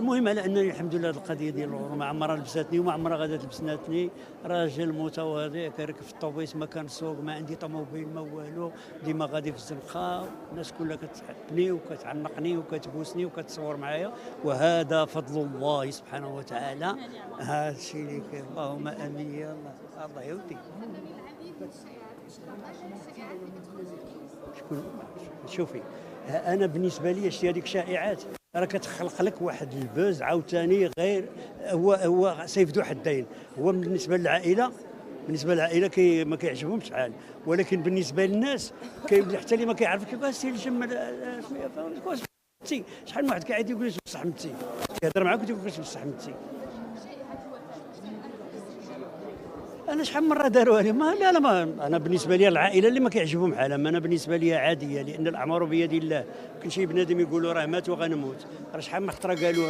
المهم على انني الحمد لله هذه القضيه ديال الغرور ما عمرها لبساتني وما عمرها غادا تلبسناتني. راجل متواضع كنركب في الطوبيس ما كنسوق ما عندي طوموبيل ما والو، ديما غادي في الزنقه، الناس كلها كتحبني وكتعنقني وكتبوسني وكتصور معايا، وهذا فضل الله سبحانه وتعالى. هذا الشيء اللي كاين. اللهم امين يا الله. الله يوديك. شكون؟ شوفي، انا بالنسبه لي شتي هذيك شائعات راه كتخلق لك واحد البوز عاوتاني غير. هو سيف ذو حدين. هو بالنسبه للعائله، ما كيعجبهمش شحال، ولكن بالنسبه للناس كيبدا حتى اللي ما كيعرفك يبقى سير الجمل شحال من واحد قاعد يقول لك بصح متي، كيهضر معاك وتيقول لك بصح متي. انا شحال من مره داروا لي ما لا لا ما انا بالنسبه لي العائله اللي ما كيعجبهم حالهم، انا بالنسبه لي عاديه، لان الاعمار بيد الله. كل شيء بنادم يقولوا راه مات وغنموت، راه شحال من خطره قالوا